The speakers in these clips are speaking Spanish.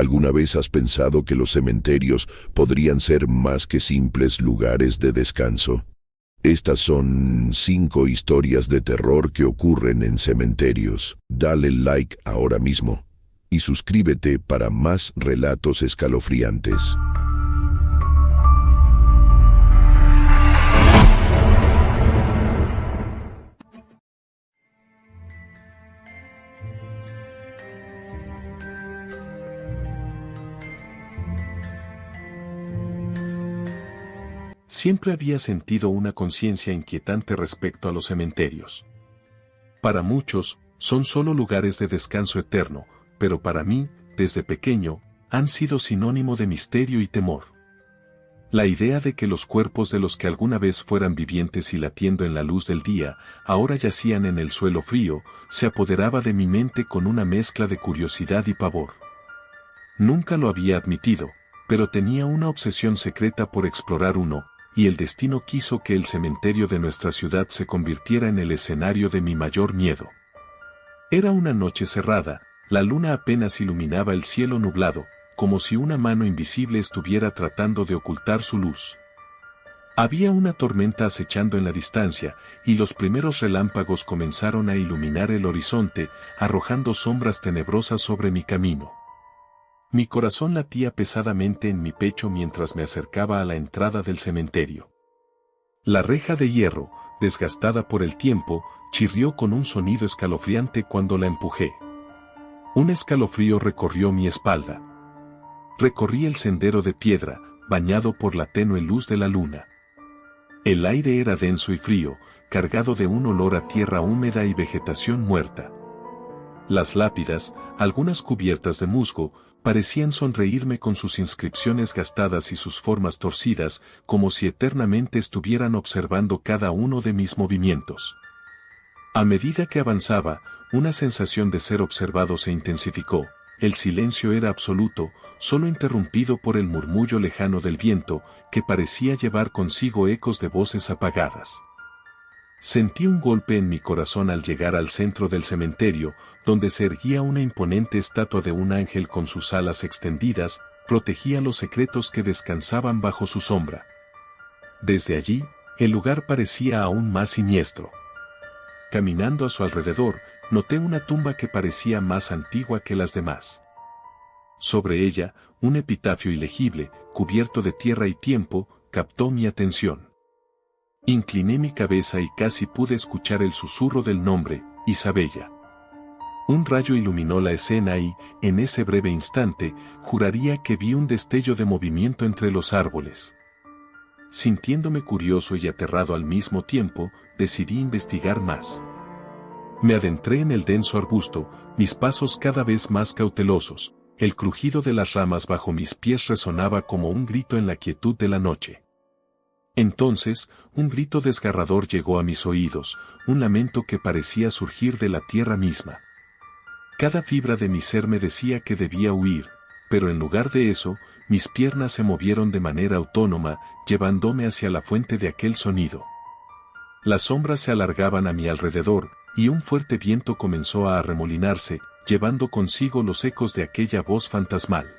¿Alguna vez has pensado que los cementerios podrían ser más que simples lugares de descanso? Estas son 5 historias de terror que ocurren en cementerios. Dale like ahora mismo y suscríbete para más relatos escalofriantes. Siempre había sentido una conciencia inquietante respecto a los cementerios. Para muchos, son solo lugares de descanso eterno, pero para mí, desde pequeño, han sido sinónimo de misterio y temor. La idea de que los cuerpos de los que alguna vez fueran vivientes y latiendo en la luz del día, ahora yacían en el suelo frío, se apoderaba de mi mente con una mezcla de curiosidad y pavor. Nunca lo había admitido, pero tenía una obsesión secreta por explorar uno, y el destino quiso que el cementerio de nuestra ciudad se convirtiera en el escenario de mi mayor miedo. Era una noche cerrada, la luna apenas iluminaba el cielo nublado, como si una mano invisible estuviera tratando de ocultar su luz. Había una tormenta acechando en la distancia, y los primeros relámpagos comenzaron a iluminar el horizonte, arrojando sombras tenebrosas sobre mi camino. Mi corazón latía pesadamente en mi pecho mientras me acercaba a la entrada del cementerio. La reja de hierro, desgastada por el tiempo, chirrió con un sonido escalofriante cuando la empujé. Un escalofrío recorrió mi espalda. Recorrí el sendero de piedra, bañado por la tenue luz de la luna. El aire era denso y frío, cargado de un olor a tierra húmeda y vegetación muerta. Las lápidas, algunas cubiertas de musgo, parecían sonreírme con sus inscripciones gastadas y sus formas torcidas, como si eternamente estuvieran observando cada uno de mis movimientos. A medida que avanzaba, una sensación de ser observado se intensificó. El silencio era absoluto, solo interrumpido por el murmullo lejano del viento, que parecía llevar consigo ecos de voces apagadas. Sentí un golpe en mi corazón al llegar al centro del cementerio, donde se erguía una imponente estatua de un ángel con sus alas extendidas, protegía los secretos que descansaban bajo su sombra. Desde allí, el lugar parecía aún más siniestro. Caminando a su alrededor, noté una tumba que parecía más antigua que las demás. Sobre ella, un epitafio ilegible, cubierto de tierra y tiempo, captó mi atención. Incliné mi cabeza y casi pude escuchar el susurro del nombre, Isabella. Un rayo iluminó la escena y, en ese breve instante, juraría que vi un destello de movimiento entre los árboles. Sintiéndome curioso y aterrado al mismo tiempo, decidí investigar más. Me adentré en el denso arbusto, mis pasos cada vez más cautelosos, el crujido de las ramas bajo mis pies resonaba como un grito en la quietud de la noche. Entonces, un grito desgarrador llegó a mis oídos, un lamento que parecía surgir de la tierra misma. Cada fibra de mi ser me decía que debía huir, pero en lugar de eso, mis piernas se movieron de manera autónoma, llevándome hacia la fuente de aquel sonido. Las sombras se alargaban a mi alrededor, y un fuerte viento comenzó a arremolinarse, llevando consigo los ecos de aquella voz fantasmal.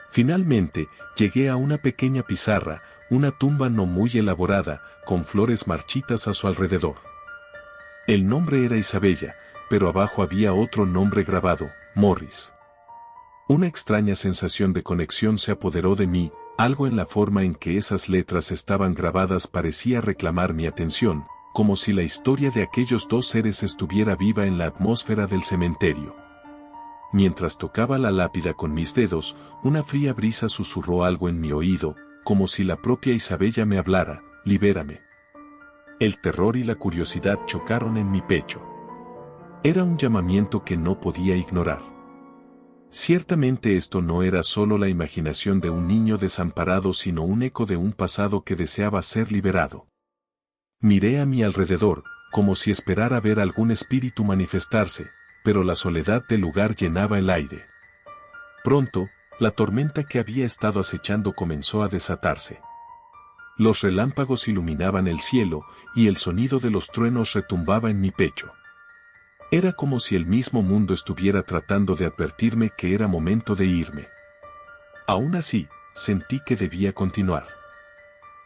Finalmente, llegué a una pequeña pizarra, una tumba no muy elaborada, con flores marchitas a su alrededor. El nombre era Isabella, pero abajo había otro nombre grabado, Morris. Una extraña sensación de conexión se apoderó de mí, algo en la forma en que esas letras estaban grabadas parecía reclamar mi atención, como si la historia de aquellos dos seres estuviera viva en la atmósfera del cementerio. Mientras tocaba la lápida con mis dedos, una fría brisa susurró algo en mi oído, como si la propia Isabella me hablara, libérame. El terror y la curiosidad chocaron en mi pecho. Era un llamamiento que no podía ignorar. Ciertamente esto no era solo la imaginación de un niño desamparado sino un eco de un pasado que deseaba ser liberado. Miré a mi alrededor, como si esperara ver algún espíritu manifestarse, pero la soledad del lugar llenaba el aire. Pronto, la tormenta que había estado acechando comenzó a desatarse. Los relámpagos iluminaban el cielo, y el sonido de los truenos retumbaba en mi pecho. Era como si el mismo mundo estuviera tratando de advertirme que era momento de irme. Aún así, sentí que debía continuar.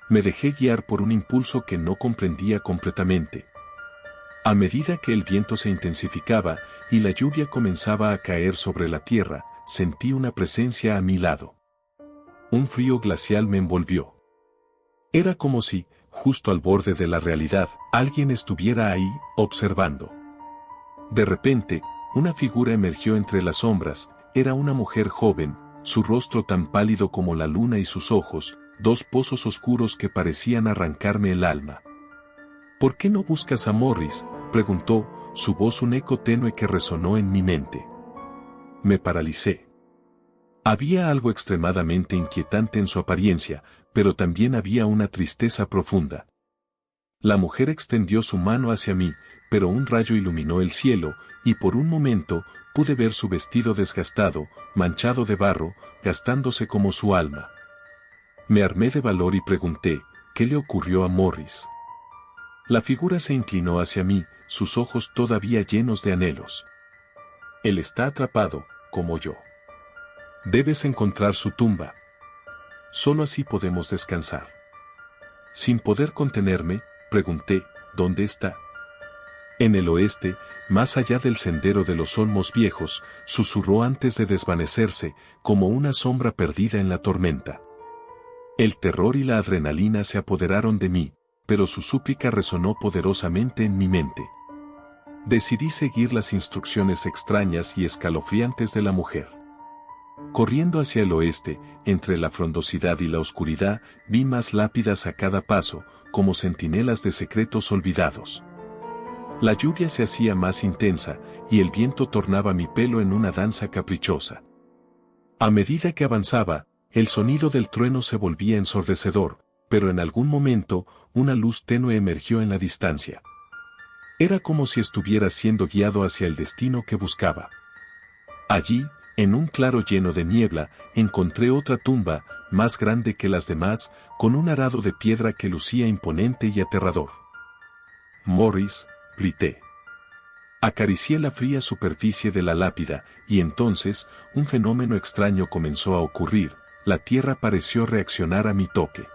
Me dejé guiar por un impulso que no comprendía completamente. A medida que el viento se intensificaba y la lluvia comenzaba a caer sobre la tierra, sentí una presencia a mi lado. Un frío glacial me envolvió. Era como si, justo al borde de la realidad, alguien estuviera ahí, observando. De repente, una figura emergió entre las sombras. Era una mujer joven, su rostro tan pálido como la luna y sus ojos, dos pozos oscuros que parecían arrancarme el alma. ¿Por qué no buscas a Morris?, preguntó, su voz un eco tenue que resonó en mi mente. Me paralicé. Había algo extremadamente inquietante en su apariencia, pero también había una tristeza profunda. La mujer extendió su mano hacia mí, pero un rayo iluminó el cielo, y por un momento, pude ver su vestido desgastado, manchado de barro, gastándose como su alma. Me armé de valor y pregunté, ¿qué le ocurrió a Morris? La figura se inclinó hacia mí, sus ojos todavía llenos de anhelos. Él está atrapado, como yo. Debes encontrar su tumba. Solo así podemos descansar. Sin poder contenerme, pregunté, ¿dónde está? En el oeste, más allá del sendero de los olmos viejos, susurró antes de desvanecerse, como una sombra perdida en la tormenta. El terror y la adrenalina se apoderaron de mí, pero su súplica resonó poderosamente en mi mente. Decidí seguir las instrucciones extrañas y escalofriantes de la mujer. Corriendo hacia el oeste, entre la frondosidad y la oscuridad, vi más lápidas a cada paso, como centinelas de secretos olvidados. La lluvia se hacía más intensa, y el viento tornaba mi pelo en una danza caprichosa. A medida que avanzaba, el sonido del trueno se volvía ensordecedor, pero en algún momento, una luz tenue emergió en la distancia. Era como si estuviera siendo guiado hacia el destino que buscaba. Allí, en un claro lleno de niebla, encontré otra tumba, más grande que las demás, con un arado de piedra que lucía imponente y aterrador. Morris, grité. Acaricié la fría superficie de la lápida, y entonces, un fenómeno extraño comenzó a ocurrir, la tierra pareció reaccionar a mi toque.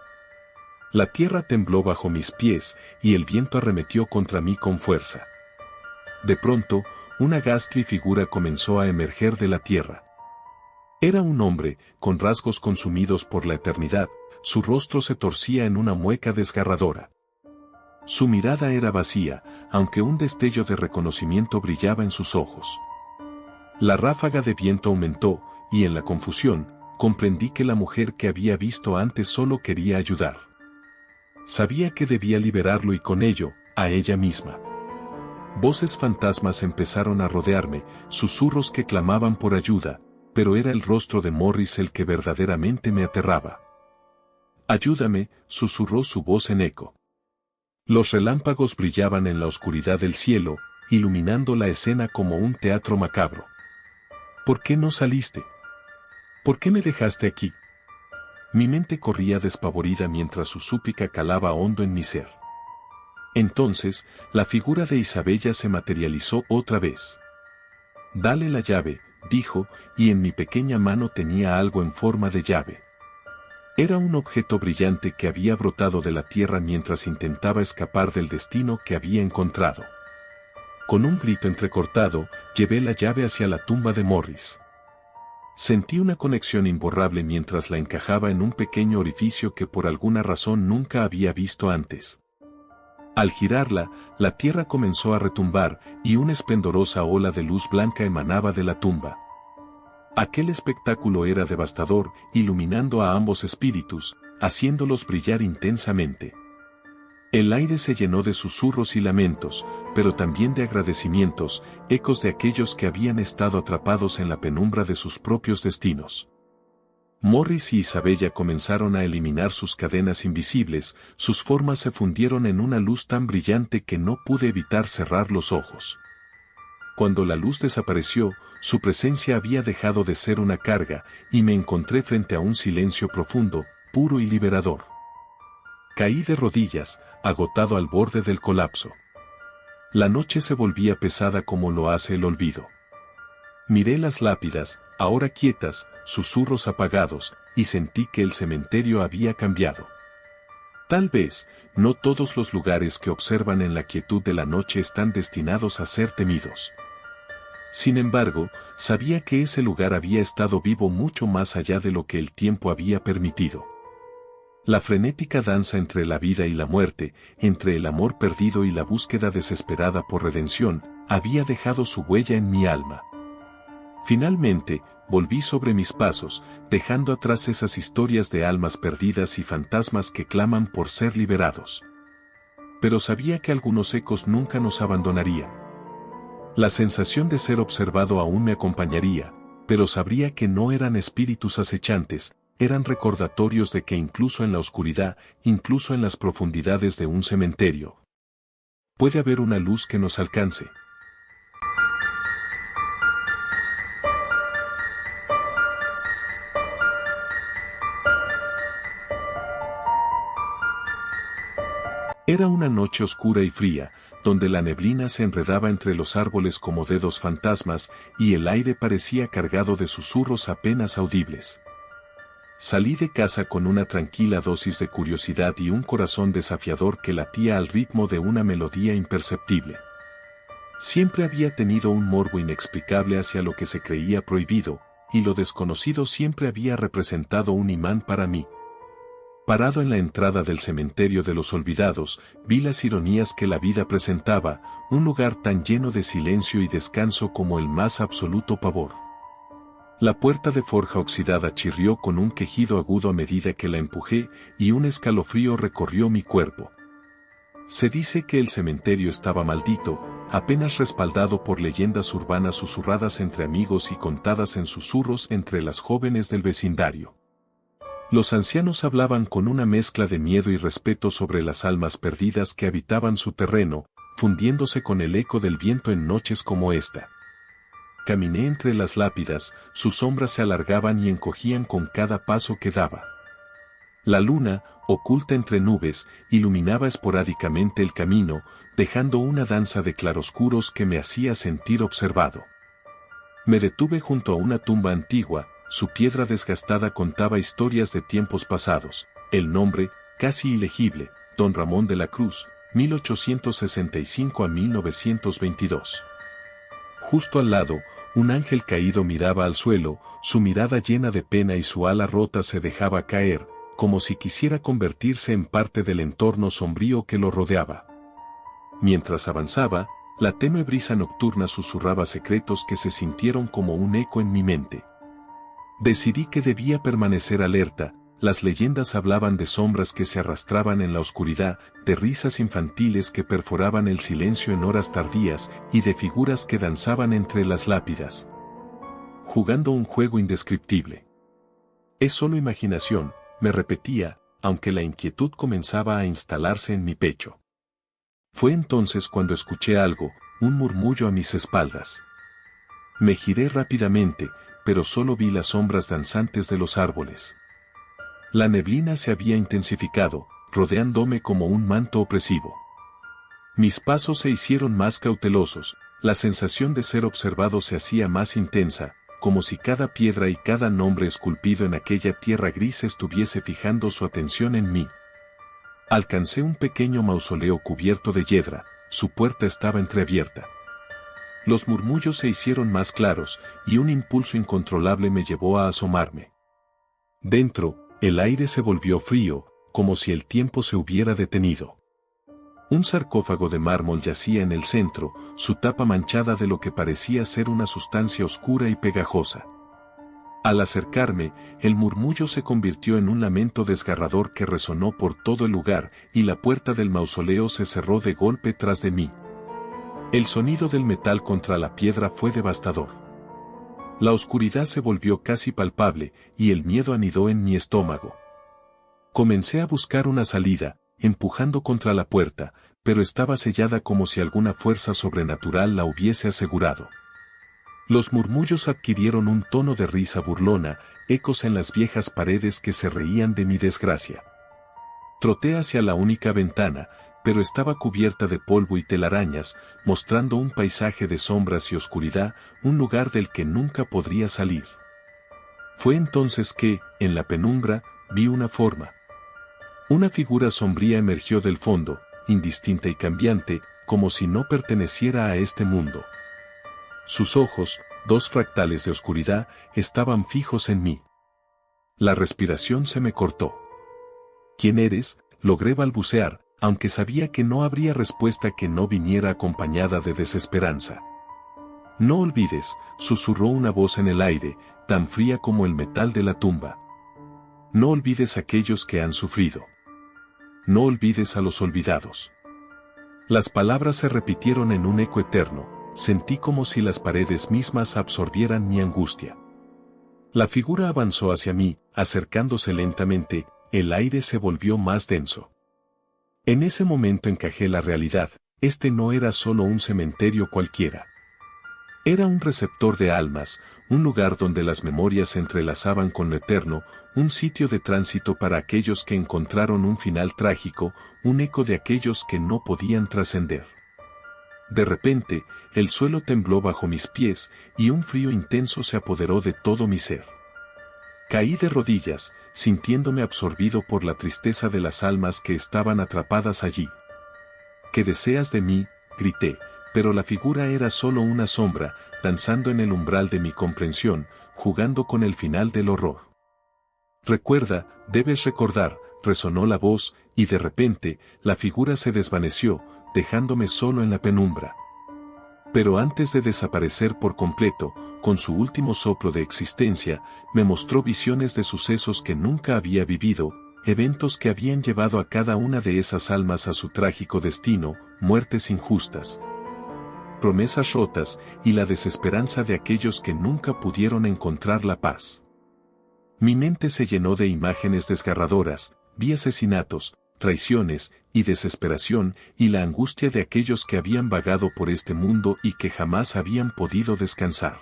La tierra tembló bajo mis pies, y el viento arremetió contra mí con fuerza. De pronto, una ghastly figura comenzó a emerger de la tierra. Era un hombre, con rasgos consumidos por la eternidad, su rostro se torcía en una mueca desgarradora. Su mirada era vacía, aunque un destello de reconocimiento brillaba en sus ojos. La ráfaga de viento aumentó, y en la confusión, comprendí que la mujer que había visto antes solo quería ayudar. Sabía que debía liberarlo y con ello, a ella misma. Voces fantasmas empezaron a rodearme, susurros que clamaban por ayuda, pero era el rostro de Morris el que verdaderamente me aterraba. «Ayúdame», susurró su voz en eco. Los relámpagos brillaban en la oscuridad del cielo, iluminando la escena como un teatro macabro. «¿Por qué no saliste? ¿Por qué me dejaste aquí?» Mi mente corría despavorida mientras su súplica calaba hondo en mi ser. Entonces, la figura de Isabella se materializó otra vez. «Dale la llave», dijo, y en mi pequeña mano tenía algo en forma de llave. Era un objeto brillante que había brotado de la tierra mientras intentaba escapar del destino que había encontrado. Con un grito entrecortado, llevé la llave hacia la tumba de Morris. Sentí una conexión imborrable mientras la encajaba en un pequeño orificio que por alguna razón nunca había visto antes. Al girarla, la tierra comenzó a retumbar y una esplendorosa ola de luz blanca emanaba de la tumba. Aquel espectáculo era devastador, iluminando a ambos espíritus, haciéndolos brillar intensamente. El aire se llenó de susurros y lamentos, pero también de agradecimientos, ecos de aquellos que habían estado atrapados en la penumbra de sus propios destinos. Morris y Isabella comenzaron a eliminar sus cadenas invisibles, sus formas se fundieron en una luz tan brillante que no pude evitar cerrar los ojos. Cuando la luz desapareció, su presencia había dejado de ser una carga, y me encontré frente a un silencio profundo, puro y liberador. Caí de rodillas, agotado al borde del colapso. La noche se volvía pesada como lo hace el olvido. Miré las lápidas, ahora quietas, susurros apagados, y sentí que el cementerio había cambiado. Tal vez, no todos los lugares que observan en la quietud de la noche están destinados a ser temidos. Sin embargo, sabía que ese lugar había estado vivo mucho más allá de lo que el tiempo había permitido. La frenética danza entre la vida y la muerte, entre el amor perdido y la búsqueda desesperada por redención, había dejado su huella en mi alma. Finalmente, volví sobre mis pasos, dejando atrás esas historias de almas perdidas y fantasmas que claman por ser liberados. Pero sabía que algunos ecos nunca nos abandonarían. La sensación de ser observado aún me acompañaría, pero sabría que no eran espíritus acechantes, eran recordatorios de que incluso en la oscuridad, incluso en las profundidades de un cementerio, puede haber una luz que nos alcance. Era una noche oscura y fría, donde la neblina se enredaba entre los árboles como dedos fantasmas y el aire parecía cargado de susurros apenas audibles. Salí de casa con una tranquila dosis de curiosidad y un corazón desafiador que latía al ritmo de una melodía imperceptible. Siempre había tenido un morbo inexplicable hacia lo que se creía prohibido, y lo desconocido siempre había representado un imán para mí. Parado en la entrada del cementerio de los olvidados, vi las ironías que la vida presentaba, un lugar tan lleno de silencio y descanso como el más absoluto pavor. La puerta de forja oxidada chirrió con un quejido agudo a medida que la empujé, y un escalofrío recorrió mi cuerpo. Se dice que el cementerio estaba maldito, apenas respaldado por leyendas urbanas susurradas entre amigos y contadas en susurros entre las jóvenes del vecindario. Los ancianos hablaban con una mezcla de miedo y respeto sobre las almas perdidas que habitaban su terreno, fundiéndose con el eco del viento en noches como esta. Caminé entre las lápidas, sus sombras se alargaban y encogían con cada paso que daba. La luna, oculta entre nubes, iluminaba esporádicamente el camino, dejando una danza de claroscuros que me hacía sentir observado. Me detuve junto a una tumba antigua. Su piedra desgastada contaba historias de tiempos pasados. El nombre, casi ilegible, Don Ramón de la Cruz, 1865 a 1922. Justo al lado, un ángel caído miraba al suelo, su mirada llena de pena y su ala rota se dejaba caer, como si quisiera convertirse en parte del entorno sombrío que lo rodeaba. Mientras avanzaba, la tenue brisa nocturna susurraba secretos que se sintieron como un eco en mi mente. Decidí que debía permanecer alerta. Las leyendas hablaban de sombras que se arrastraban en la oscuridad, de risas infantiles que perforaban el silencio en horas tardías y de figuras que danzaban entre las lápidas, jugando un juego indescriptible. Es solo imaginación, me repetía, aunque la inquietud comenzaba a instalarse en mi pecho. Fue entonces cuando escuché algo, un murmullo a mis espaldas. Me giré rápidamente, pero solo vi las sombras danzantes de los árboles. La neblina se había intensificado, rodeándome como un manto opresivo. Mis pasos se hicieron más cautelosos, la sensación de ser observado se hacía más intensa, como si cada piedra y cada nombre esculpido en aquella tierra gris estuviese fijando su atención en mí. Alcancé un pequeño mausoleo cubierto de hiedra, su puerta estaba entreabierta. Los murmullos se hicieron más claros, y un impulso incontrolable me llevó a asomarme. Dentro, el aire se volvió frío, como si el tiempo se hubiera detenido. Un sarcófago de mármol yacía en el centro, su tapa manchada de lo que parecía ser una sustancia oscura y pegajosa. Al acercarme, el murmullo se convirtió en un lamento desgarrador que resonó por todo el lugar, y la puerta del mausoleo se cerró de golpe tras de mí. El sonido del metal contra la piedra fue devastador. La oscuridad se volvió casi palpable, y el miedo anidó en mi estómago. Comencé a buscar una salida, empujando contra la puerta, pero estaba sellada como si alguna fuerza sobrenatural la hubiese asegurado. Los murmullos adquirieron un tono de risa burlona, ecos en las viejas paredes que se reían de mi desgracia. Troté hacia la única ventana, pero estaba cubierta de polvo y telarañas, mostrando un paisaje de sombras y oscuridad, un lugar del que nunca podría salir. Fue entonces que, en la penumbra, vi una forma. Una figura sombría emergió del fondo, indistinta y cambiante, como si no perteneciera a este mundo. Sus ojos, dos fractales de oscuridad, estaban fijos en mí. La respiración se me cortó. ¿Quién eres?, logré balbucear, aunque sabía que no habría respuesta que no viniera acompañada de desesperanza. No olvides, susurró una voz en el aire, tan fría como el metal de la tumba. No olvides a aquellos que han sufrido. No olvides a los olvidados. Las palabras se repitieron en un eco eterno, sentí como si las paredes mismas absorbieran mi angustia. La figura avanzó hacia mí, acercándose lentamente, el aire se volvió más denso. En ese momento encajé la realidad, este no era solo un cementerio cualquiera. Era un receptor de almas, un lugar donde las memorias se entrelazaban con lo eterno, un sitio de tránsito para aquellos que encontraron un final trágico, un eco de aquellos que no podían trascender. De repente, el suelo tembló bajo mis pies, y un frío intenso se apoderó de todo mi ser. Caí de rodillas, sintiéndome absorbido por la tristeza de las almas que estaban atrapadas allí. ¿Qué deseas de mí?, grité, pero la figura era solo una sombra, danzando en el umbral de mi comprensión, jugando con el final del horror. Recuerda, debes recordar, resonó la voz, y de repente, la figura se desvaneció, dejándome solo en la penumbra. Pero antes de desaparecer por completo, con su último soplo de existencia, me mostró visiones de sucesos que nunca había vivido, eventos que habían llevado a cada una de esas almas a su trágico destino, muertes injustas, promesas rotas y la desesperanza de aquellos que nunca pudieron encontrar la paz. Mi mente se llenó de imágenes desgarradoras, vi asesinatos, traiciones y desesperación y la angustia de aquellos que habían vagado por este mundo y que jamás habían podido descansar.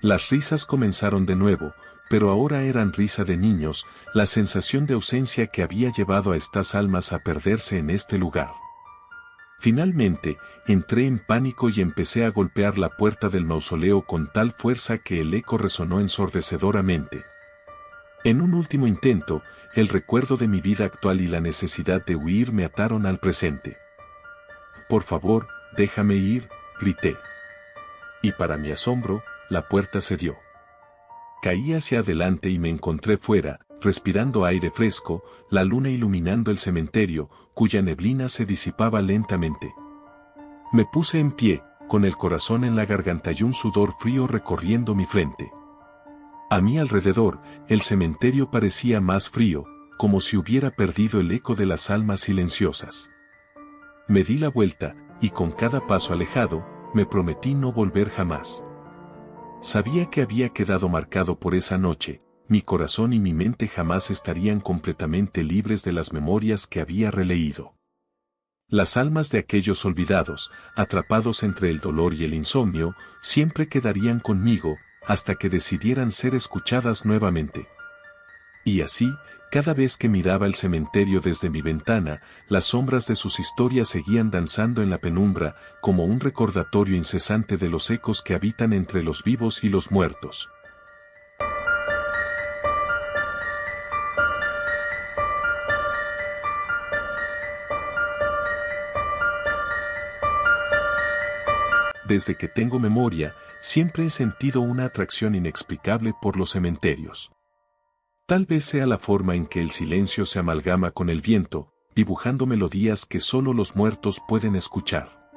Las risas comenzaron de nuevo, pero ahora eran risa de niños, la sensación de ausencia que había llevado a estas almas a perderse en este lugar. Finalmente, entré en pánico y empecé a golpear la puerta del mausoleo con tal fuerza que el eco resonó ensordecedoramente. En un último intento, el recuerdo de mi vida actual y la necesidad de huir me ataron al presente. Por favor, déjame ir, grité. Y para mi asombro, la puerta cedió. Caí hacia adelante y me encontré fuera, respirando aire fresco, la luna iluminando el cementerio, cuya neblina se disipaba lentamente. Me puse en pie, con el corazón en la garganta y un sudor frío recorriendo mi frente. A mi alrededor, el cementerio parecía más frío, como si hubiera perdido el eco de las almas silenciosas. Me di la vuelta, y con cada paso alejado, me prometí no volver jamás. Sabía que había quedado marcado por esa noche, mi corazón y mi mente jamás estarían completamente libres de las memorias que había releído. Las almas de aquellos olvidados, atrapados entre el dolor y el insomnio, siempre quedarían conmigo, hasta que decidieran ser escuchadas nuevamente. Y así, cada vez que miraba el cementerio desde mi ventana, las sombras de sus historias seguían danzando en la penumbra, como un recordatorio incesante de los ecos que habitan entre los vivos y los muertos. Desde que tengo memoria, siempre he sentido una atracción inexplicable por los cementerios. Tal vez sea la forma en que el silencio se amalgama con el viento, dibujando melodías que solo los muertos pueden escuchar.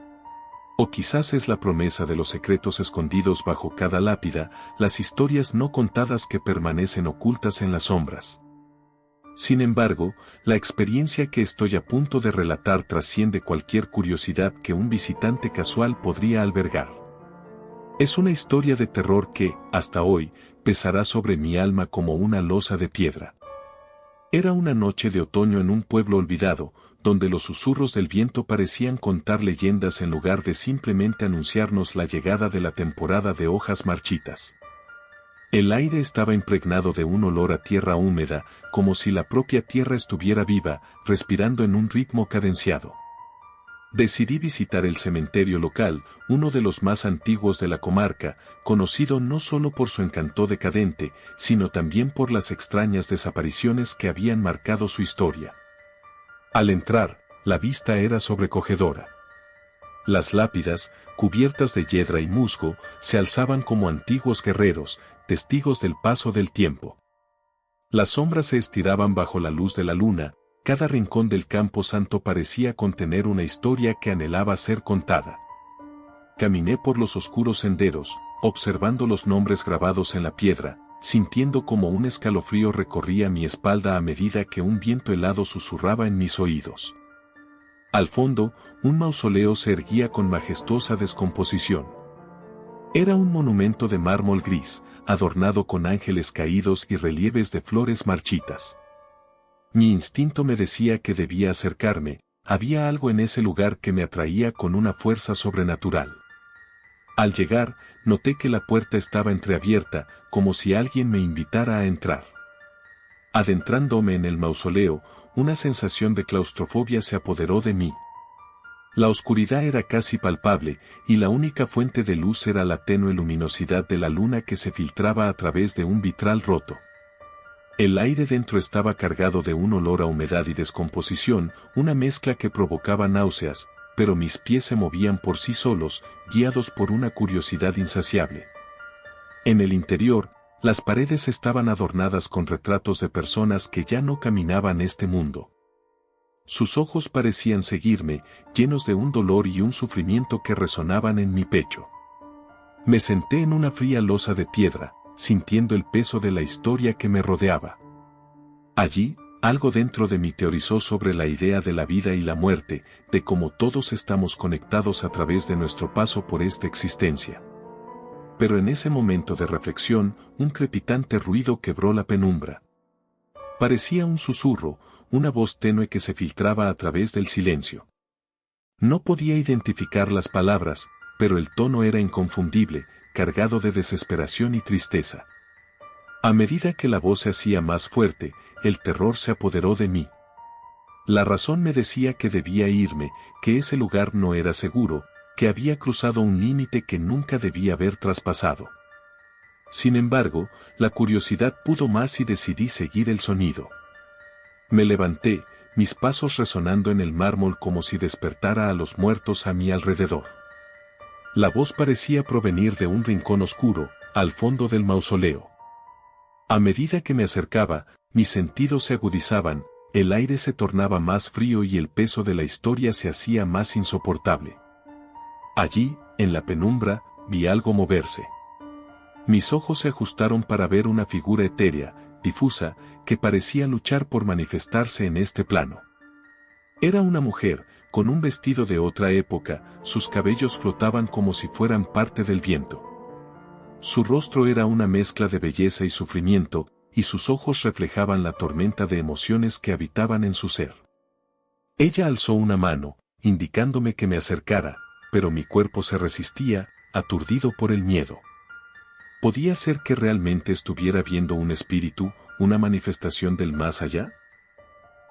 O quizás es la promesa de los secretos escondidos bajo cada lápida, las historias no contadas que permanecen ocultas en las sombras. Sin embargo, la experiencia que estoy a punto de relatar trasciende cualquier curiosidad que un visitante casual podría albergar. Es una historia de terror que, hasta hoy, pesará sobre mi alma como una losa de piedra. Era una noche de otoño en un pueblo olvidado, donde los susurros del viento parecían contar leyendas en lugar de simplemente anunciarnos la llegada de la temporada de hojas marchitas. El aire estaba impregnado de un olor a tierra húmeda, como si la propia tierra estuviera viva, respirando en un ritmo cadenciado. Decidí visitar el cementerio local, uno de los más antiguos de la comarca, conocido no solo por su encanto decadente, sino también por las extrañas desapariciones que habían marcado su historia. Al entrar, la vista era sobrecogedora. Las lápidas, cubiertas de hiedra y musgo, se alzaban como antiguos guerreros, testigos del paso del tiempo. Las sombras se estiraban bajo la luz de la luna, cada rincón del campo santo parecía contener una historia que anhelaba ser contada. Caminé por los oscuros senderos, observando los nombres grabados en la piedra, sintiendo como un escalofrío recorría mi espalda a medida que un viento helado susurraba en mis oídos. Al fondo, un mausoleo se erguía con majestuosa descomposición. Era un monumento de mármol gris, adornado con ángeles caídos y relieves de flores marchitas. Mi instinto me decía que debía acercarme, había algo en ese lugar que me atraía con una fuerza sobrenatural. Al llegar, noté que la puerta estaba entreabierta, como si alguien me invitara a entrar. Adentrándome en el mausoleo, una sensación de claustrofobia se apoderó de mí. La oscuridad era casi palpable, y la única fuente de luz era la tenue luminosidad de la luna que se filtraba a través de un vitral roto. El aire dentro estaba cargado de un olor a humedad y descomposición, una mezcla que provocaba náuseas, pero mis pies se movían por sí solos, guiados por una curiosidad insaciable. En el interior, las paredes estaban adornadas con retratos de personas que ya no caminaban este mundo. Sus ojos parecían seguirme, llenos de un dolor y un sufrimiento que resonaban en mi pecho. Me senté en una fría losa de piedra, sintiendo el peso de la historia que me rodeaba. Allí, algo dentro de mí teorizó sobre la idea de la vida y la muerte, de cómo todos estamos conectados a través de nuestro paso por esta existencia. Pero en ese momento de reflexión, un crepitante ruido quebró la penumbra. Parecía un susurro, una voz tenue que se filtraba a través del silencio. No podía identificar las palabras, pero el tono era inconfundible, cargado de desesperación y tristeza. A medida que la voz se hacía más fuerte, el terror se apoderó de mí. La razón me decía que debía irme, que ese lugar no era seguro, que había cruzado un límite que nunca debía haber traspasado. Sin embargo, la curiosidad pudo más y decidí seguir el sonido. Me levanté, mis pasos resonando en el mármol como si despertara a los muertos a mi alrededor. La voz parecía provenir de un rincón oscuro, al fondo del mausoleo. A medida que me acercaba, mis sentidos se agudizaban, el aire se tornaba más frío y el peso de la historia se hacía más insoportable. Allí, en la penumbra, vi algo moverse. Mis ojos se ajustaron para ver una figura etérea, difusa, que parecía luchar por manifestarse en este plano. Era una mujer, con un vestido de otra época, sus cabellos flotaban como si fueran parte del viento. Su rostro era una mezcla de belleza y sufrimiento, y sus ojos reflejaban la tormenta de emociones que habitaban en su ser. Ella alzó una mano, indicándome que me acercara, pero mi cuerpo se resistía, aturdido por el miedo. ¿Podía ser que realmente estuviera viendo un espíritu, una manifestación del más allá?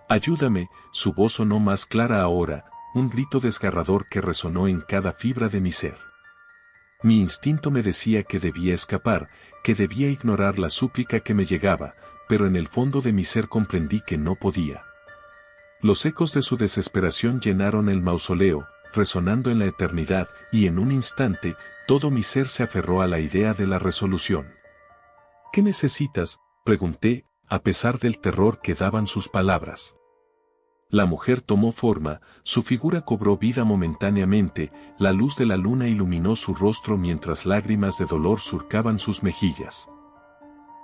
Ayúdame, su voz sonó más clara ahora, un grito desgarrador que resonó en cada fibra de mi ser. Mi instinto me decía que debía escapar, que debía ignorar la súplica que me llegaba, pero en el fondo de mi ser comprendí que no podía. Los ecos de su desesperación llenaron el mausoleo, resonando en la eternidad, y en un instante, todo mi ser se aferró a la idea de la resolución. ¿Qué necesitas?, pregunté, a pesar del terror que daban sus palabras. La mujer tomó forma, su figura cobró vida momentáneamente, la luz de la luna iluminó su rostro mientras lágrimas de dolor surcaban sus mejillas.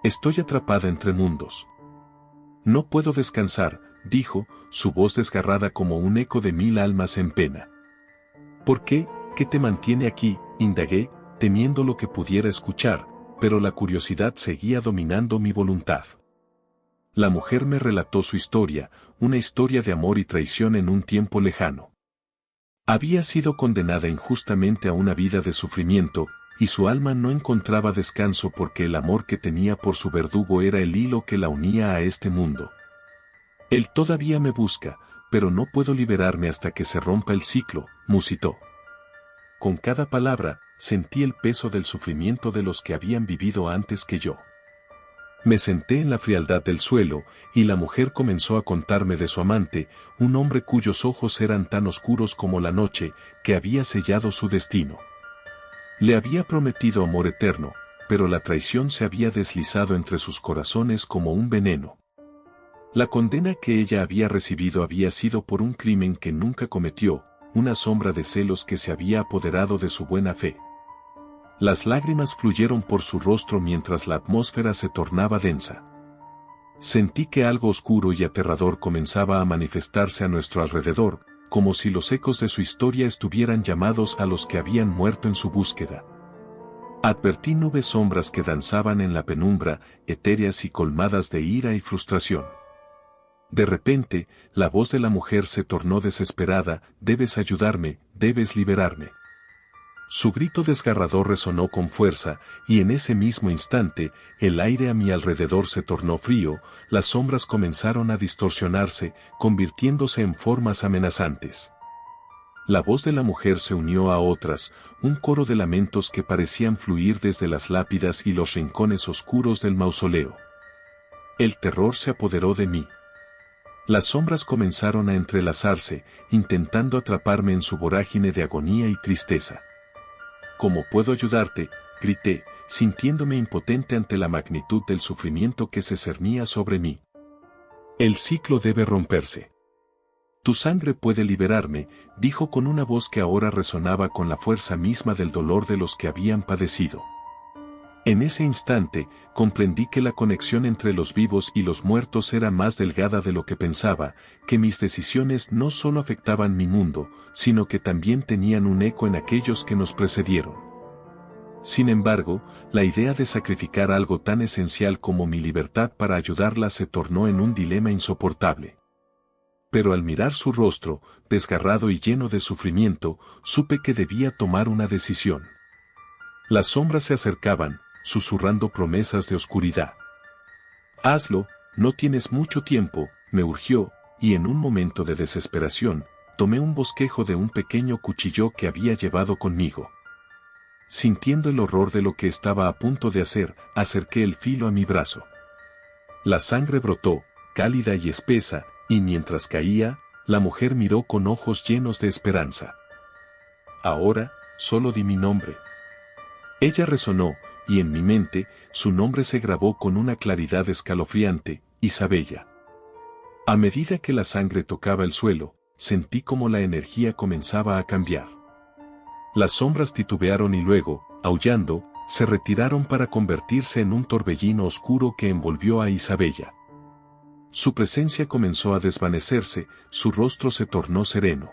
Estoy atrapada entre mundos. No puedo descansar, dijo, su voz desgarrada como un eco de 1000 almas en pena. ¿Por qué? ¿Qué te mantiene aquí?, indagué, temiendo lo que pudiera escuchar, pero la curiosidad seguía dominando mi voluntad. La mujer me relató su historia, una historia de amor y traición en un tiempo lejano. Había sido condenada injustamente a una vida de sufrimiento, y su alma no encontraba descanso porque el amor que tenía por su verdugo era el hilo que la unía a este mundo. Él todavía me busca, pero no puedo liberarme hasta que se rompa el ciclo, musitó. Con cada palabra, sentí el peso del sufrimiento de los que habían vivido antes que yo. Me senté en la frialdad del suelo, y la mujer comenzó a contarme de su amante, un hombre cuyos ojos eran tan oscuros como la noche, que había sellado su destino. Le había prometido amor eterno, pero la traición se había deslizado entre sus corazones como un veneno. La condena que ella había recibido había sido por un crimen que nunca cometió, una sombra de celos que se había apoderado de su buena fe. Las lágrimas fluyeron por su rostro mientras la atmósfera se tornaba densa. Sentí que algo oscuro y aterrador comenzaba a manifestarse a nuestro alrededor, como si los ecos de su historia estuvieran llamados a los que habían muerto en su búsqueda. Advertí nubes sombras que danzaban en la penumbra, etéreas y colmadas de ira y frustración. De repente, la voz de la mujer se tornó desesperada: «Debes ayudarme, debes liberarme». Su grito desgarrador resonó con fuerza, y en ese mismo instante, el aire a mi alrededor se tornó frío, las sombras comenzaron a distorsionarse, convirtiéndose en formas amenazantes. La voz de la mujer se unió a otras, un coro de lamentos que parecían fluir desde las lápidas y los rincones oscuros del mausoleo. El terror se apoderó de mí. Las sombras comenzaron a entrelazarse, intentando atraparme en su vorágine de agonía y tristeza. «¿Cómo puedo ayudarte?», grité, sintiéndome impotente ante la magnitud del sufrimiento que se cernía sobre mí. «El ciclo debe romperse. Tu sangre puede liberarme», dijo con una voz que ahora resonaba con la fuerza misma del dolor de los que habían padecido. En ese instante, comprendí que la conexión entre los vivos y los muertos era más delgada de lo que pensaba, que mis decisiones no solo afectaban mi mundo, sino que también tenían un eco en aquellos que nos precedieron. Sin embargo, la idea de sacrificar algo tan esencial como mi libertad para ayudarla se tornó en un dilema insoportable. Pero al mirar su rostro, desgarrado y lleno de sufrimiento, supe que debía tomar una decisión. Las sombras se acercaban, susurrando promesas de oscuridad. «Hazlo, no tienes mucho tiempo», me urgió, y en un momento de desesperación, tomé un bosquejo de un pequeño cuchillo que había llevado conmigo. Sintiendo el horror de lo que estaba a punto de hacer, acerqué el filo a mi brazo. La sangre brotó, cálida y espesa, y mientras caía, la mujer miró con ojos llenos de esperanza. «Ahora, solo di mi nombre». Ella resonó, y en mi mente, su nombre se grabó con una claridad escalofriante: Isabella. A medida que la sangre tocaba el suelo, sentí como la energía comenzaba a cambiar. Las sombras titubearon y luego, aullando, se retiraron para convertirse en un torbellino oscuro que envolvió a Isabella. Su presencia comenzó a desvanecerse, su rostro se tornó sereno.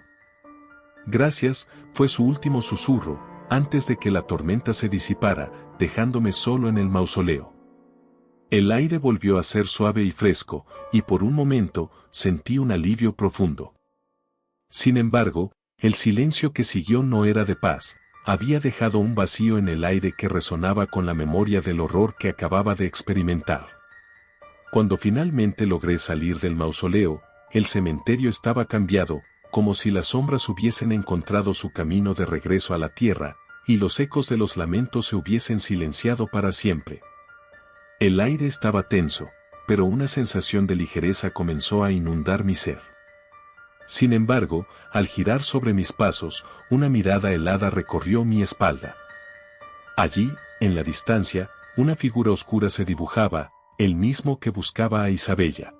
«Gracias», fue su último susurro, antes de que la tormenta se disipara, dejándome solo en el mausoleo. El aire volvió a ser suave y fresco, y por un momento, sentí un alivio profundo. Sin embargo, el silencio que siguió no era de paz, había dejado un vacío en el aire que resonaba con la memoria del horror que acababa de experimentar. Cuando finalmente logré salir del mausoleo, el cementerio estaba cambiado, como si las sombras hubiesen encontrado su camino de regreso a la tierra, y los ecos de los lamentos se hubiesen silenciado para siempre. El aire estaba tenso, pero una sensación de ligereza comenzó a inundar mi ser. Sin embargo, al girar sobre mis pasos, una mirada helada recorrió mi espalda. Allí, en la distancia, una figura oscura se dibujaba, el mismo que buscaba a Isabella.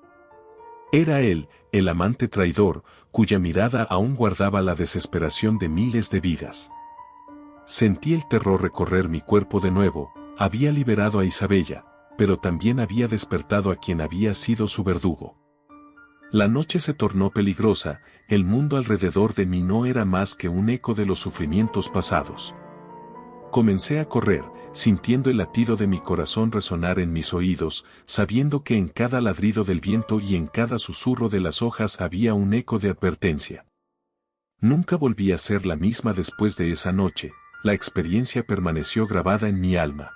Era él, el amante traidor, cuya mirada aún guardaba la desesperación de miles de vidas. Sentí el terror recorrer mi cuerpo de nuevo, había liberado a Isabella, pero también había despertado a quien había sido su verdugo. La noche se tornó peligrosa, el mundo alrededor de mí no era más que un eco de los sufrimientos pasados. Comencé a correr, sintiendo el latido de mi corazón resonar en mis oídos, sabiendo que en cada ladrido del viento y en cada susurro de las hojas había un eco de advertencia. Nunca volví a ser la misma después de esa noche, la experiencia permaneció grabada en mi alma.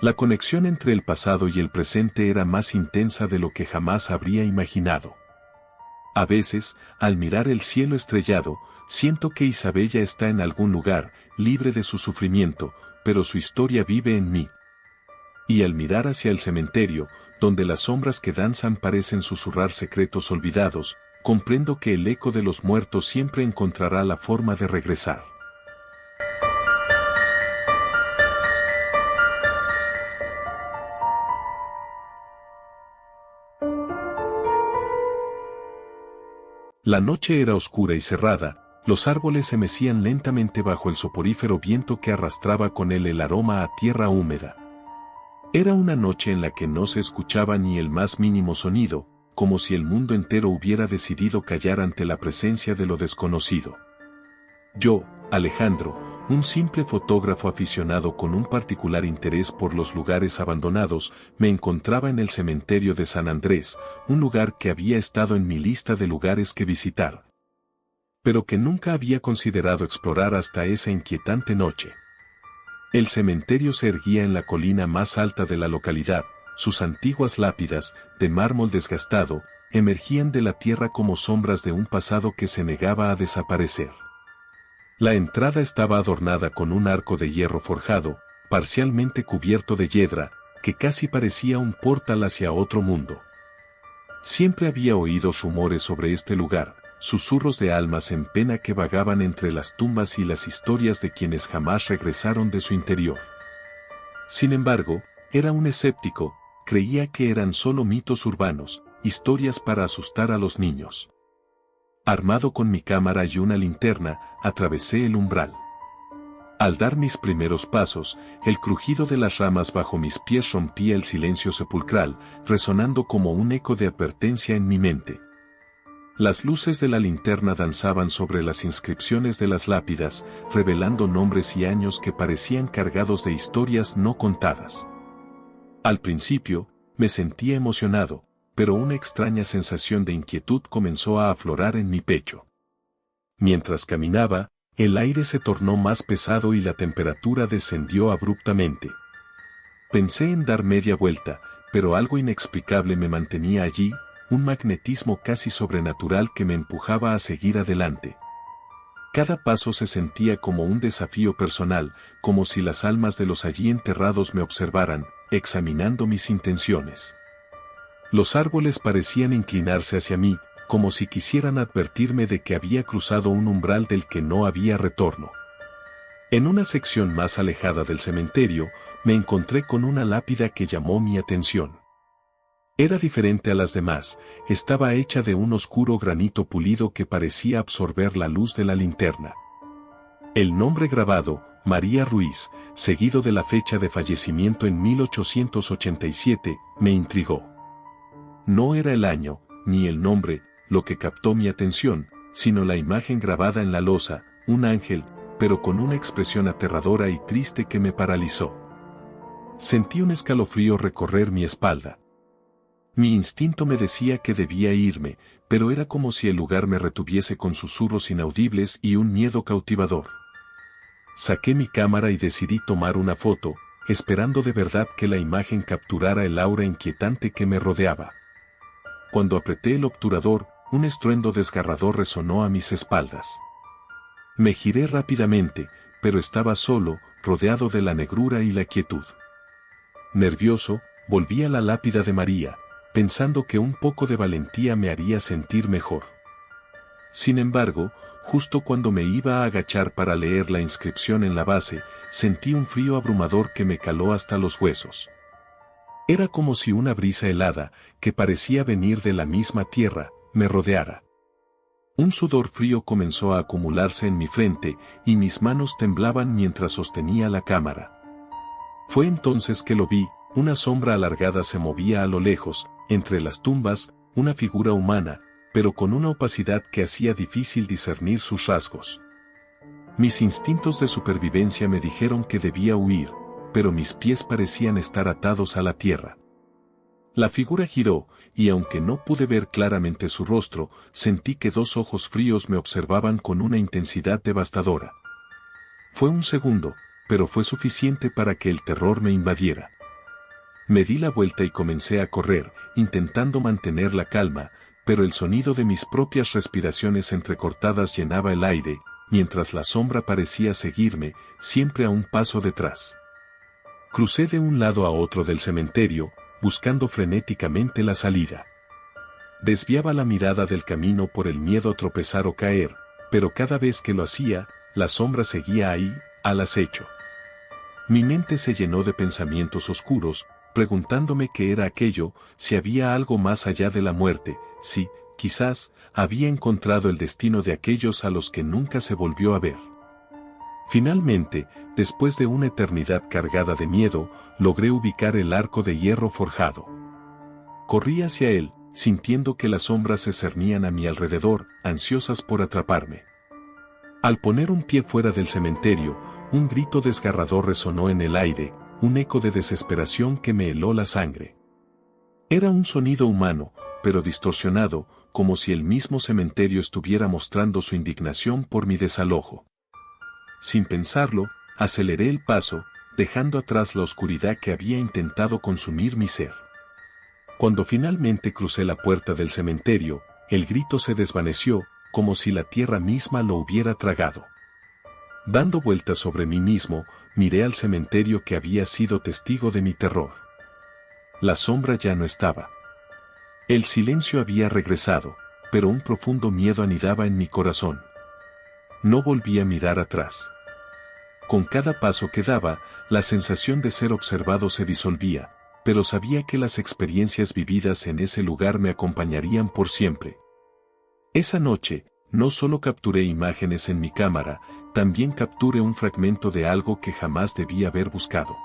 La conexión entre el pasado y el presente era más intensa de lo que jamás habría imaginado. A veces, al mirar el cielo estrellado, siento que Isabella está en algún lugar, libre de su sufrimiento, pero su historia vive en mí. Y al mirar hacia el cementerio, donde las sombras que danzan parecen susurrar secretos olvidados, comprendo que el eco de los muertos siempre encontrará la forma de regresar. La noche era oscura y cerrada, los árboles se mecían lentamente bajo el soporífero viento que arrastraba con él el aroma a tierra húmeda. Era una noche en la que no se escuchaba ni el más mínimo sonido, como si el mundo entero hubiera decidido callar ante la presencia de lo desconocido. Yo, Alejandro, un simple fotógrafo aficionado con un particular interés por los lugares abandonados, me encontraba en el cementerio de San Andrés, un lugar que había estado en mi lista de lugares que visitar, pero que nunca había considerado explorar hasta esa inquietante noche. El cementerio se erguía en la colina más alta de la localidad, sus antiguas lápidas, de mármol desgastado, emergían de la tierra como sombras de un pasado que se negaba a desaparecer. La entrada estaba adornada con un arco de hierro forjado, parcialmente cubierto de hiedra, que casi parecía un portal hacia otro mundo. Siempre había oído rumores sobre este lugar, susurros de almas en pena que vagaban entre las tumbas y las historias de quienes jamás regresaron de su interior. Sin embargo, era un escéptico, creía que eran solo mitos urbanos, historias para asustar a los niños. Armado con mi cámara y una linterna, atravesé el umbral. Al dar mis primeros pasos, el crujido de las ramas bajo mis pies rompía el silencio sepulcral, resonando como un eco de advertencia en mi mente. Las luces de la linterna danzaban sobre las inscripciones de las lápidas, revelando nombres y años que parecían cargados de historias no contadas. Al principio, me sentía emocionado, pero una extraña sensación de inquietud comenzó a aflorar en mi pecho. Mientras caminaba, el aire se tornó más pesado y la temperatura descendió abruptamente. Pensé en dar media vuelta, pero algo inexplicable me mantenía allí, un magnetismo casi sobrenatural que me empujaba a seguir adelante. Cada paso se sentía como un desafío personal, como si las almas de los allí enterrados me observaran, examinando mis intenciones. Los árboles parecían inclinarse hacia mí, como si quisieran advertirme de que había cruzado un umbral del que no había retorno. En una sección más alejada del cementerio, me encontré con una lápida que llamó mi atención. Era diferente a las demás, estaba hecha de un oscuro granito pulido que parecía absorber la luz de la linterna. El nombre grabado, María Ruiz, seguido de la fecha de fallecimiento en 1887, me intrigó. No era el año, ni el nombre, lo que captó mi atención, sino la imagen grabada en la losa, un ángel, pero con una expresión aterradora y triste que me paralizó. Sentí un escalofrío recorrer mi espalda. Mi instinto me decía que debía irme, pero era como si el lugar me retuviese con susurros inaudibles y un miedo cautivador. Saqué mi cámara y decidí tomar una foto, esperando de verdad que la imagen capturara el aura inquietante que me rodeaba. Cuando apreté el obturador, un estruendo desgarrador resonó a mis espaldas. Me giré rápidamente, pero estaba solo, rodeado de la negrura y la quietud. Nervioso, volví a la lápida de María, pensando que un poco de valentía me haría sentir mejor. Sin embargo, justo cuando me iba a agachar para leer la inscripción en la base, sentí un frío abrumador que me caló hasta los huesos. Era como si una brisa helada, que parecía venir de la misma tierra, me rodeara. Un sudor frío comenzó a acumularse en mi frente, y mis manos temblaban mientras sostenía la cámara. Fue entonces que lo vi, una sombra alargada se movía a lo lejos, entre las tumbas, una figura humana, pero con una opacidad que hacía difícil discernir sus rasgos. Mis instintos de supervivencia me dijeron que debía huir, pero mis pies parecían estar atados a la tierra. La figura giró, y aunque no pude ver claramente su rostro, sentí que dos ojos fríos me observaban con una intensidad devastadora. Fue un segundo, pero fue suficiente para que el terror me invadiera. Me di la vuelta y comencé a correr, intentando mantener la calma, pero el sonido de mis propias respiraciones entrecortadas llenaba el aire, mientras la sombra parecía seguirme, siempre a un paso detrás. Crucé de un lado a otro del cementerio, buscando frenéticamente la salida. Desviaba la mirada del camino por el miedo a tropezar o caer, pero cada vez que lo hacía, la sombra seguía ahí, al acecho. Mi mente se llenó de pensamientos oscuros, preguntándome qué era aquello, si había algo más allá de la muerte, si, quizás, había encontrado el destino de aquellos a los que nunca se volvió a ver. Finalmente, después de una eternidad cargada de miedo, logré ubicar el arco de hierro forjado. Corrí hacia él, sintiendo que las sombras se cernían a mi alrededor, ansiosas por atraparme. Al poner un pie fuera del cementerio, un grito desgarrador resonó en el aire, un eco de desesperación que me heló la sangre. Era un sonido humano, pero distorsionado, como si el mismo cementerio estuviera mostrando su indignación por mi desalojo. Sin pensarlo, aceleré el paso, dejando atrás la oscuridad que había intentado consumir mi ser. Cuando finalmente crucé la puerta del cementerio, el grito se desvaneció, como si la tierra misma lo hubiera tragado. Dando vueltas sobre mí mismo, miré al cementerio que había sido testigo de mi terror. La sombra ya no estaba. El silencio había regresado, pero un profundo miedo anidaba en mi corazón. No volví a mirar atrás. Con cada paso que daba, la sensación de ser observado se disolvía, pero sabía que las experiencias vividas en ese lugar me acompañarían por siempre. Esa noche, no solo capturé imágenes en mi cámara, también capturé un fragmento de algo que jamás debí haber buscado.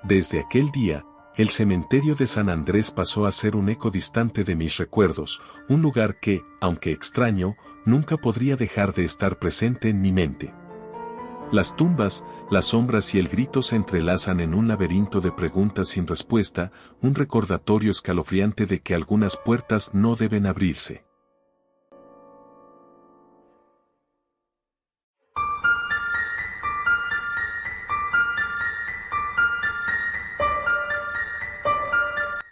Desde aquel día, el cementerio de San Andrés pasó a ser un eco distante de mis recuerdos, un lugar que, aunque extraño, nunca podría dejar de estar presente en mi mente. Las tumbas, las sombras y el grito se entrelazan en un laberinto de preguntas sin respuesta, un recordatorio escalofriante de que algunas puertas no deben abrirse.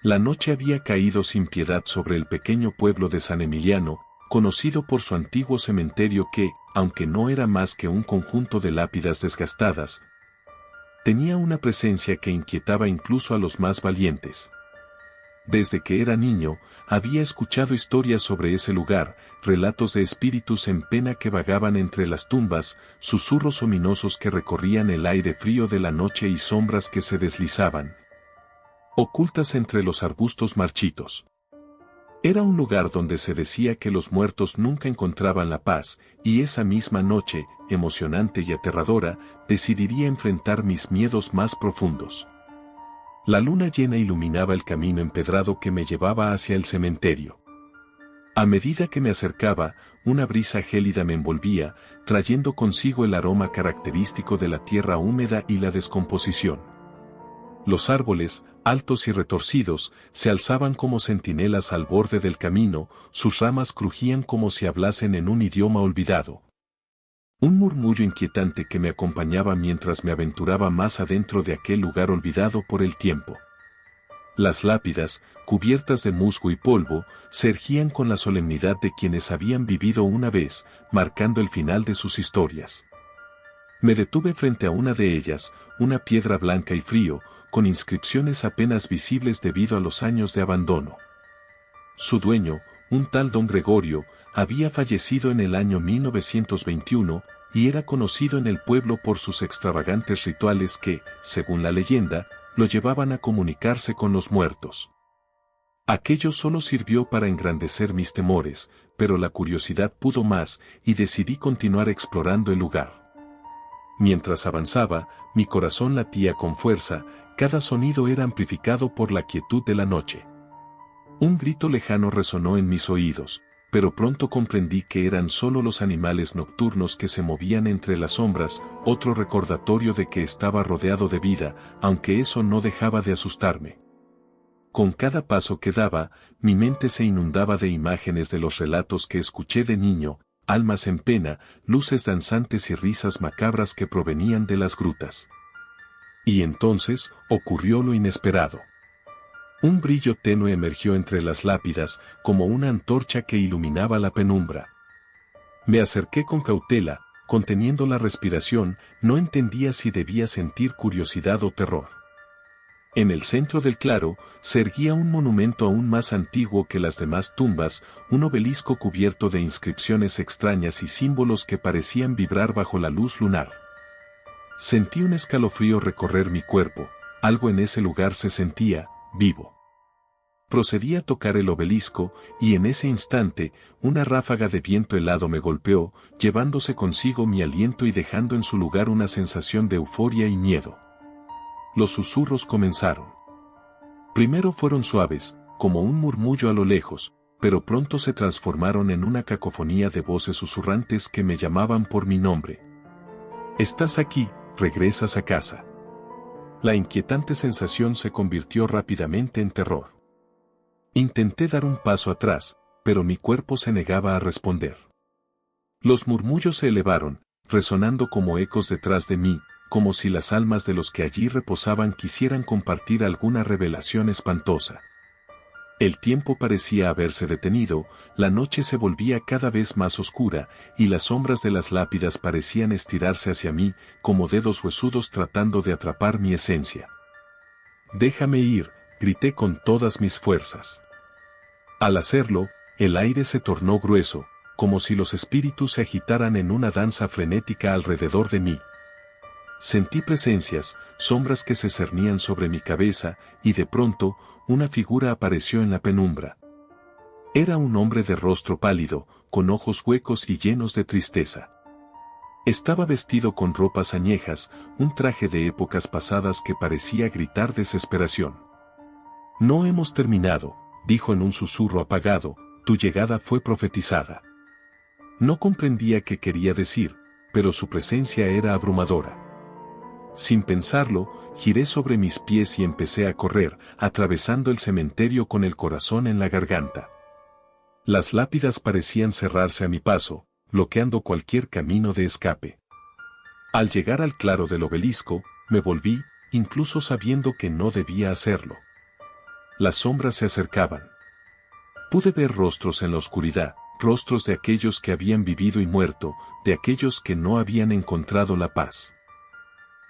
La noche había caído sin piedad sobre el pequeño pueblo de San Emiliano, conocido por su antiguo cementerio que, aunque no era más que un conjunto de lápidas desgastadas, tenía una presencia que inquietaba incluso a los más valientes. Desde que era niño, había escuchado historias sobre ese lugar, relatos de espíritus en pena que vagaban entre las tumbas, susurros ominosos que recorrían el aire frío de la noche y sombras que se deslizaban, ocultas entre los arbustos marchitos. Era un lugar donde se decía que los muertos nunca encontraban la paz, y esa misma noche, emocionante y aterradora, decidiría enfrentar mis miedos más profundos. La luna llena iluminaba el camino empedrado que me llevaba hacia el cementerio. A medida que me acercaba, una brisa gélida me envolvía, trayendo consigo el aroma característico de la tierra húmeda y la descomposición. Los árboles, altos y retorcidos, se alzaban como centinelas al borde del camino, sus ramas crujían como si hablasen en un idioma olvidado. Un murmullo inquietante que me acompañaba mientras me aventuraba más adentro de aquel lugar olvidado por el tiempo. Las lápidas, cubiertas de musgo y polvo, se erguían con la solemnidad de quienes habían vivido una vez, marcando el final de sus historias. Me detuve frente a una de ellas, una piedra blanca y frío, con inscripciones apenas visibles debido a los años de abandono. Su dueño, un tal don Gregorio, había fallecido en el año 1921, y era conocido en el pueblo por sus extravagantes rituales que, según la leyenda, lo llevaban a comunicarse con los muertos. Aquello solo sirvió para engrandecer mis temores, pero la curiosidad pudo más, y decidí continuar explorando el lugar. Mientras avanzaba, mi corazón latía con fuerza, cada sonido era amplificado por la quietud de la noche. Un grito lejano resonó en mis oídos, pero pronto comprendí que eran solo los animales nocturnos que se movían entre las sombras, otro recordatorio de que estaba rodeado de vida, aunque eso no dejaba de asustarme. Con cada paso que daba, mi mente se inundaba de imágenes de los relatos que escuché de niño, almas en pena, luces danzantes y risas macabras que provenían de las grutas. Y entonces, ocurrió lo inesperado. Un brillo tenue emergió entre las lápidas, como una antorcha que iluminaba la penumbra. Me acerqué con cautela, conteniendo la respiración, no entendía si debía sentir curiosidad o terror. En el centro del claro, se erguía un monumento aún más antiguo que las demás tumbas, un obelisco cubierto de inscripciones extrañas y símbolos que parecían vibrar bajo la luz lunar. Sentí un escalofrío recorrer mi cuerpo, algo en ese lugar se sentía vivo. Procedí a tocar el obelisco, y en ese instante, una ráfaga de viento helado me golpeó, llevándose consigo mi aliento y dejando en su lugar una sensación de euforia y miedo. Los susurros comenzaron. Primero fueron suaves, como un murmullo a lo lejos, pero pronto se transformaron en una cacofonía de voces susurrantes que me llamaban por mi nombre. «Estás aquí, regresas a casa». La inquietante sensación se convirtió rápidamente en terror. Intenté dar un paso atrás, pero mi cuerpo se negaba a responder. Los murmullos se elevaron, resonando como ecos detrás de mí, como si las almas de los que allí reposaban quisieran compartir alguna revelación espantosa. El tiempo parecía haberse detenido, la noche se volvía cada vez más oscura, y las sombras de las lápidas parecían estirarse hacia mí, como dedos huesudos tratando de atrapar mi esencia. «Déjame ir», grité con todas mis fuerzas. Al hacerlo, el aire se tornó grueso, como si los espíritus se agitaran en una danza frenética alrededor de mí. Sentí presencias, sombras que se cernían sobre mi cabeza, y de pronto, una figura apareció en la penumbra. Era un hombre de rostro pálido, con ojos huecos y llenos de tristeza. Estaba vestido con ropas añejas, un traje de épocas pasadas que parecía gritar desesperación. «No hemos terminado», dijo en un susurro apagado, «tu llegada fue profetizada». No comprendía qué quería decir, pero su presencia era abrumadora. Sin pensarlo, giré sobre mis pies y empecé a correr, atravesando el cementerio con el corazón en la garganta. Las lápidas parecían cerrarse a mi paso, bloqueando cualquier camino de escape. Al llegar al claro del obelisco, me volví, incluso sabiendo que no debía hacerlo. Las sombras se acercaban. Pude ver rostros en la oscuridad, rostros de aquellos que habían vivido y muerto, de aquellos que no habían encontrado la paz.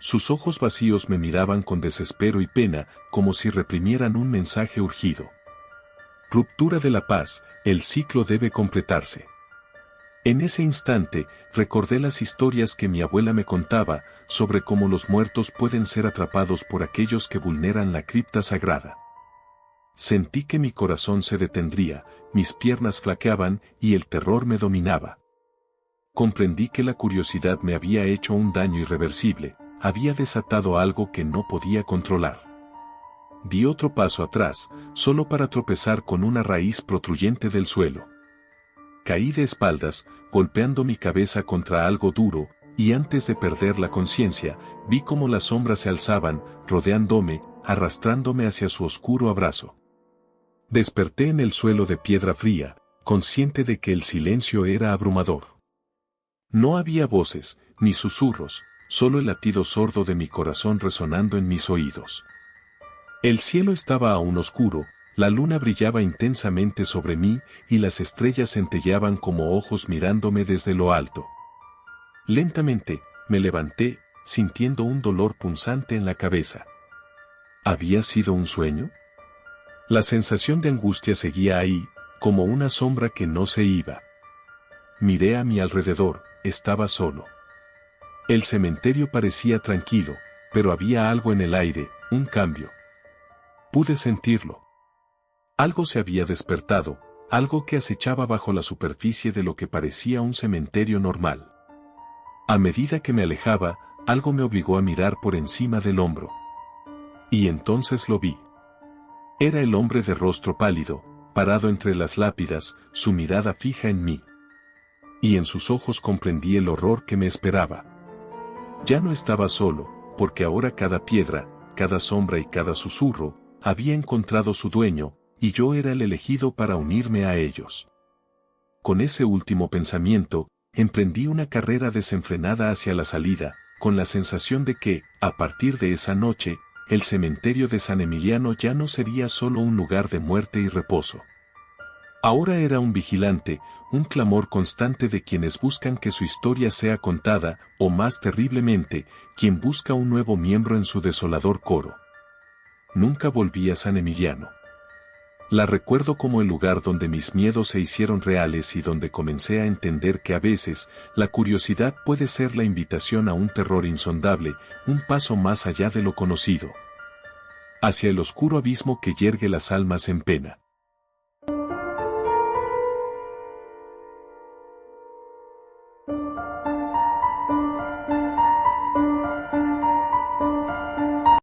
Sus ojos vacíos me miraban con desespero y pena, como si reprimieran un mensaje urgido. Ruptura de la paz, el ciclo debe completarse. En ese instante, recordé las historias que mi abuela me contaba, sobre cómo los muertos pueden ser atrapados por aquellos que vulneran la cripta sagrada. Sentí que mi corazón se detendría, mis piernas flaqueaban y el terror me dominaba. Comprendí que la curiosidad me había hecho un daño irreversible, había desatado algo que no podía controlar. Di otro paso atrás, solo para tropezar con una raíz protruyente del suelo. Caí de espaldas, golpeando mi cabeza contra algo duro, y antes de perder la conciencia, vi cómo las sombras se alzaban, rodeándome, arrastrándome hacia su oscuro abrazo. Desperté en el suelo de piedra fría, consciente de que el silencio era abrumador. No había voces, ni susurros, solo el latido sordo de mi corazón resonando en mis oídos. El cielo estaba aún oscuro, la luna brillaba intensamente sobre mí y las estrellas centelleaban como ojos mirándome desde lo alto. Lentamente, me levanté, sintiendo un dolor punzante en la cabeza. ¿Había sido un sueño? La sensación de angustia seguía ahí, como una sombra que no se iba. Miré a mi alrededor, estaba solo. El cementerio parecía tranquilo, pero había algo en el aire, un cambio. Pude sentirlo. Algo se había despertado, algo que acechaba bajo la superficie de lo que parecía un cementerio normal. A medida que me alejaba, algo me obligó a mirar por encima del hombro. Y entonces lo vi. Era el hombre de rostro pálido, parado entre las lápidas, su mirada fija en mí. Y en sus ojos comprendí el horror que me esperaba. Ya no estaba solo, porque ahora cada piedra, cada sombra y cada susurro, había encontrado su dueño, y yo era el elegido para unirme a ellos. con ese último pensamiento, emprendí una carrera desenfrenada hacia la salida, con la sensación de que, a partir de esa noche, el cementerio de San Emiliano ya no sería solo un lugar de muerte y reposo. Ahora era un vigilante, un clamor constante de quienes buscan que su historia sea contada, o más terriblemente, quien busca un nuevo miembro en su desolador coro. Nunca volví a San Emiliano. La recuerdo como el lugar donde mis miedos se hicieron reales y donde comencé a entender que a veces, la curiosidad puede ser la invitación a un terror insondable, un paso más allá de lo conocido. Hacia el oscuro abismo que yergue las almas en pena.